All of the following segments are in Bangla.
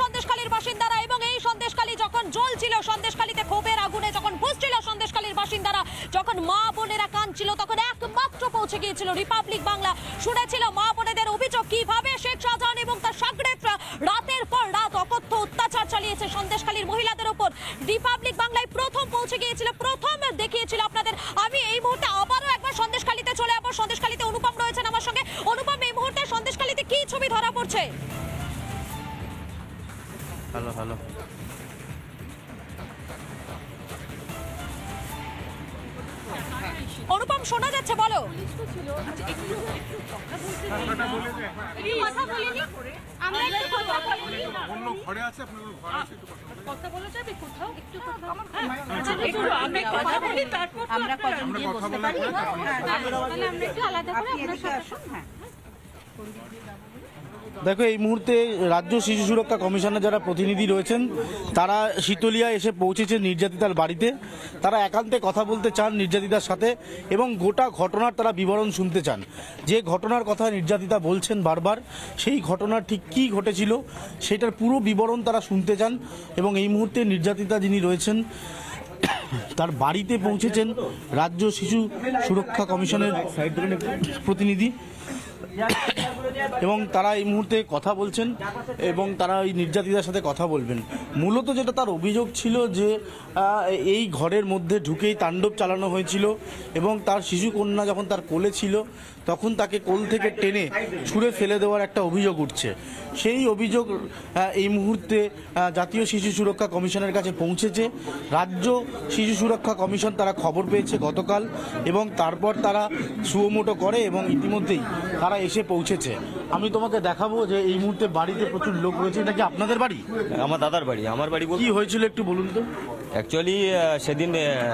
সন্দেশখালীর বাসিন্দারা এবং এই সন্দেশখালী যখন জ্বলছিল, সন্দেশখালীতে ক্ষোভের আগুনে যখন বুঝছিল সন্দেশখালীর বাসিন্দারা, যখন মা বোনেরা কাঁদছিল, তখন একমাত্র পৌঁছে গিয়েছিল রিপাবলিক বাংলা। শুনেছিল মা বোনেদের অভিযোগ কিভাবে শেখ শাহজাহান এবং তার সাগরেদরা রাতের পর রাত অকথ্য অত্যাচার চালিয়েছে সন্দেশখালীর মহিলাদের উপর। রিপাবলিক বাংলায় প্রথম পৌঁছে গিয়েছিল, প্রথম দেখিয়েছিল আপনাদের। আমি এই মুহূর্তে আবারও একবার সন্দেশখালীতে চলে যাবো। সন্দেশখালীতে অনুপম রয়েছেন আমার সঙ্গে। অনুপম, এই মুহূর্তে সন্দেশখালীতে কি ছবি ধরা পড়ছে? হ্যালো হ্যালো অনুপম, শোনা যাচ্ছে, বলো। দেখো, এই মুহূর্তে রাজ্য শিশু সুরক্ষা কমিশনের যারা প্রতিনিধি রয়েছেন তারা শীতলিয়া এসে পৌঁছেছে নির্যাতিতার বাড়িতে। তারা একান্তে কথা বলতে চান নির্যাতিতার সাথে এবং গোটা ঘটনার তারা বিবরণ শুনতে চান। যে ঘটনার কথা নির্যাতিতা বলছেন বারবার, সেই ঘটনার ঠিক কী ঘটেছিল সেটার পুরো বিবরণ তারা শুনতে চান। এবং এই মুহূর্তে নির্যাতিতা যিনি রয়েছেন তার বাড়িতে পৌঁছেছেন রাজ্য শিশু সুরক্ষা কমিশনের প্রতিনিধি এবং তারা এই মুহূর্তে কথা বলছেন এবং তারা এই নির্যাতিতার সাথে কথা বলবেন। মূলত যেটা তার অভিযোগ ছিল যে এই ঘরের মধ্যে ঢুকেই তাণ্ডব চালানো হয়েছিল এবং তার শিশুকন্যা যখন তার কোলে ছিল তখন তাকে কোল থেকে টেনে ছুঁড়ে ফেলে দেওয়ার একটা অভিযোগ উঠছে। সেই অভিযোগ এই মুহূর্তে জাতীয় শিশু সুরক্ষা কমিশনের কাছে পৌঁছেছে। রাজ্য শিশু সুরক্ষা কমিশন তারা খবর পেয়েছে গতকাল এবং তারপর তারা সুমোটো করে এবং ইতিমধ্যেই তারা এসে পৌঁছেছে। আমি তোমাকে দেখাবো যে এই মুহূর্তে বাড়িতে প্রচুর লোক রয়েছে। এটা কি আপনাদের বাড়ি? আমার দাদার বাড়ি। আমার বাড়ি কি হয়েছিল একটু বলুন তো। অ্যাকচুয়ালি সেদিন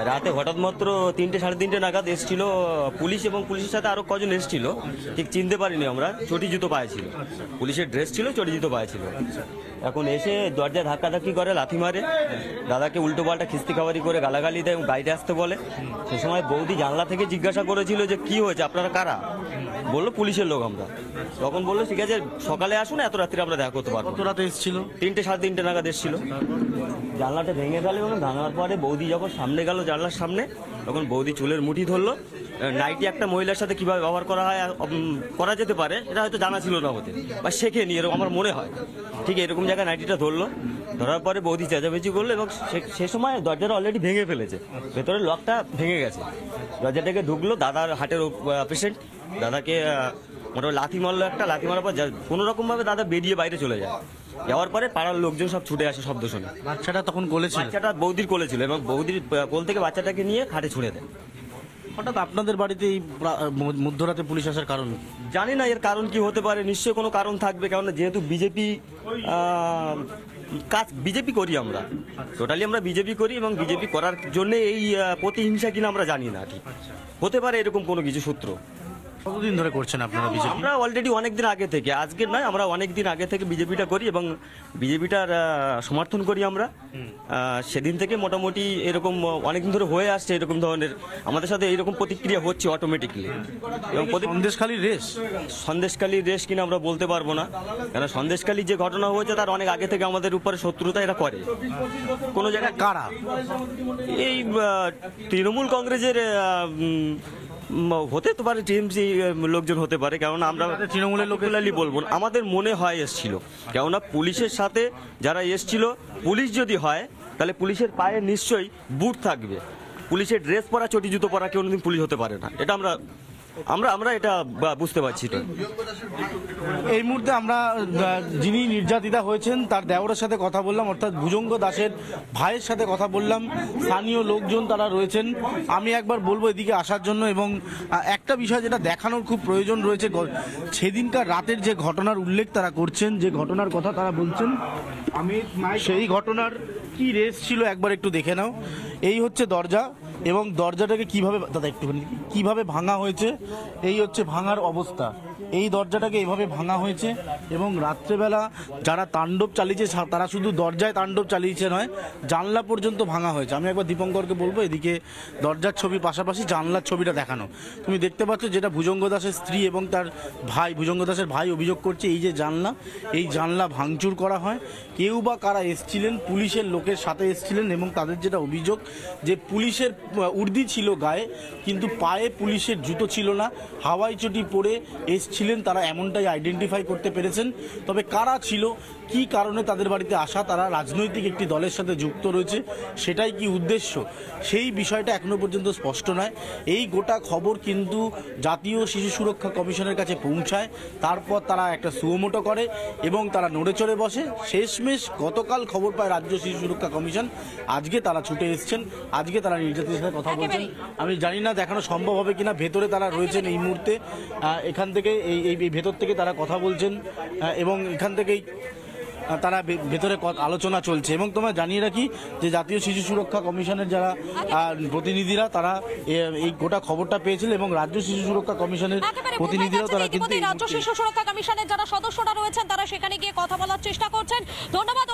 রাতে হঠাৎ মাত্র 3টে সাড়ে 3টে নাগাদ এসেছিল পুলিশ এবং পুলিশের সাথে আরো কজন এসেছিল, ঠিক চিনতে পারিনি আমরা। চটি জুতো পায়ে ছিল, পুলিশের ড্রেস ছিল, চটি জুতো পায়ে ছিল। এখন এসে দরজায় ধাক্কাধাক্কি করে, লাথি মারে, দাদাকে উল্টো পাল্টা খিস্তি খাবারি করে গালাগালি দেয় এবং বাইরে আসতে বলে। সে সময় বৌদি জানলা থেকে জিজ্ঞাসা করেছিল যে কি হয়েছে, আপনারা কারা? বললো পুলিশের লোক আমরা। তখন বললো ঠিক আছে সকালে আসুন, এত রাত্রে আমরা দেখা করতে পারবো। কত রাতে এসেছিল? 3টে সাড়ে 3টে নাগাদ এসেছিল। জানলাটা ভেঙে গেল এবং ভাঙার পরে বৌদি যখন সামনে গেল জানলার সামনে, তখন বৌদি চুলের মুঠি ধরলো। নাইটি একটা মহিলার সাথে কিভাবে ব্যবহার করা হয়, করা যেতে পারে এটা হয়তো জানা ছিল না ওদের, বা শেখেনি এরকম আমার মনে হয়। ঠিক এরকম জায়গায় নাইটিটা ধরলো, ধরার পরে বৌদি চেঁচামেচি করলো এবং সে সময় দরজাটা অলরেডি ভেঙে ফেলেছে, ভেতরের লকটা ভেঙে গেছে। দরজাটাকে ঢুকলো, দাদার হার্টের পেশেন্ট, দাদাকে মোটামুটি লাথি মারলো একটা। লাথি মারার পর কোনো রকমভাবে দাদা বেরিয়ে বাইরে চলে যায়। যাওয়ার পরে পাড়ার লোকজন সব ছুটে আসে শব্দ শুনে। বাচ্চাটা তখন কোলে ছিল? বাচ্চাটা বৌদির কোলে ছিল এবং বৌদির কোল থেকে বাচ্চাটাকে নিয়ে খাটে ছুঁড়ে দেয়। হঠাৎ আপনাদের বাড়িতে এই মধ্যরাতে পুলিশ আসার কারণ? জানি না এর কারণ কি হতে পারে, নিশ্চয়ই কোনো কারণ থাকবে। কারণ যেহেতু বিজেপি করি আমরা, টোটালি আমরা বিজেপি করি এবং বিজেপি করার জন্য এই প্রতিহিংসা কিনা আমরা জানি না। ঠিক হতে পারে এরকম কোনো কিছু সূত্র। কতদিন ধরে করছেন আপনারা বিজেপি? আমরা অলরেডি অনেকদিন আগে থেকে, আজকের নয়, আমরা অনেকদিন আগে থেকে বিজেপিটা করি এবং বিজেপিটার সমর্থন করি আমরা। সেদিন থেকে মোটামুটি এরকম অনেকদিন ধরে হয়ে আসছে এরকম ধরনের, আমাদের সাথে এইরকম প্রতিক্রিয়া হচ্ছে অটোমেটিকলি। এবং সন্দেশখালীর রেস কিনা আমরা বলতে পারবো না, কারণ সন্দেশখালীর যে ঘটনা হয়েছে তার অনেক আগে থেকে আমাদের উপরে শত্রুতা এরা করে। কোনো জায়গায় কারা? এই তৃণমূল কংগ্রেসের হতে তো পারে, টিএমসি লোকজন হতে পারে, কেননা আমরা তৃণমূলের লোকেরাই বলবো না, আমাদের মনে হয় এসছিল। কেননা পুলিশের সাথে যারা এসছিল, পুলিশ যদি হয় তাহলে পুলিশের পায়ে নিশ্চয়ই বুট থাকবে। পুলিশের ড্রেস পরা, চটি জুতো পরা কেউ কোনোদিন পুলিশ হতে পারে না, এটা আমরা এটা বুঝতে পারছি। তো এই মুহূর্তে আমরা যিনি নির্যাতিতা হয়েছেন তার দেওরের সাথে কথা বললাম, অর্থাৎ ভুজঙ্গ দাসের ভাইয়ের সাথে কথা বললাম। স্থানীয় লোকজন তারা রয়েছেন। আমি একবার বলবো এদিকে আসার জন্য। এবং একটা বিষয় যেটা দেখানোর খুব প্রয়োজন রয়েছে, সেদিনকার রাতের যে ঘটনার উল্লেখ তারা করছেন, যে ঘটনার কথা তারা বলছেন, সেই ঘটনার কি রেস ছিল একবার একটু দেখে নাও। এই হচ্ছে দরজা এবং দরজাটাকে কিভাবে, দাদা একটুখানি, কিভাবে ভাঙা হয়েছে, এই হচ্ছে ভাঙার অবস্থা। এই দরজাটাকে এভাবে ভাঙা হয়েছে এবং রাত্রেবেলা যারা তাণ্ডব চালিয়েছে তারা শুধু দরজায় তাণ্ডব চালিয়েছে নয়, জানলা পর্যন্ত ভাঙা হয়েছে। আমি একবার দীপঙ্করকে বলবো এদিকে দরজার ছবি পাশাপাশি জানলার ছবিটা দেখানো। তুমি দেখতে পাচ্ছ যেটা ভুজঙ্গ দাসের স্ত্রী এবং তার ভাই, ভুজঙ্গ দাসের ভাই অভিযোগ করছে এই যে জানলা, এই জানলা ভাঙচুর করা হয়। কেউ বা কারা এসছিলেন, পুলিশের লোকের সাথে এসছিলেন এবং তাদের যেটা অভিযোগ যে পুলিশের উর্দি ছিল গায়ে কিন্তু পায়ে পুলিশের জুতো ছিল না, হাওয়াই চটি পরে এসছিলেন তারা, এমনটাই আইডেন্টিফাই করতে পেরেছেন। তবে কারা ছিল, কি কারণে তাদের বাড়িতে আসা, তারা রাজনৈতিক একটি দলের সাথে যুক্ত রয়েছে, সেটাই কি উদ্দেশ্য, সেই বিষয়টা এখনো পর্যন্ত স্পষ্ট নয়। এই গোটা খবর কিন্তু জাতীয় শিশু সুরক্ষা কমিশনের কাছে পৌঁছায়, তারপর তারা একটা সুমোটো করে এবং তারা নড়ে চড়ে বসে। শেষমেশ গতকাল খবর পায় রাজ্য শিশু সুরক্ষা কমিশন, আজকে তারা ছুটে এসছেন, আজকে তারা নির্যাতিতার সাথে কথা বলছেন। আমি জানি না দেখানো সম্ভব হবে কিনা, ভেতরে তারা রয়েছেন এই মুহূর্তে, এখান থেকে এই ভেতর থেকে তারা কথা বলছেন এবং এখান থেকেই তারা ভেতরে আলোচনা চলছে। এবং তোমরা জানিয়ে রাখি যে জাতীয় শিশু সুরক্ষা কমিশনের যারা প্রতিনিধিরা তারা এই গোটা খবরটা পেয়েছিল এবং রাজ্য শিশু সুরক্ষা কমিশনের প্রতিনিধিরাও তারা কিন্তু রাজ্য শিশু সুরক্ষা কমিশনের যারা সদস্যরা রয়েছেন তারা সেখানে গিয়ে কথা বলার চেষ্টা করছেন। ধন্যবাদ।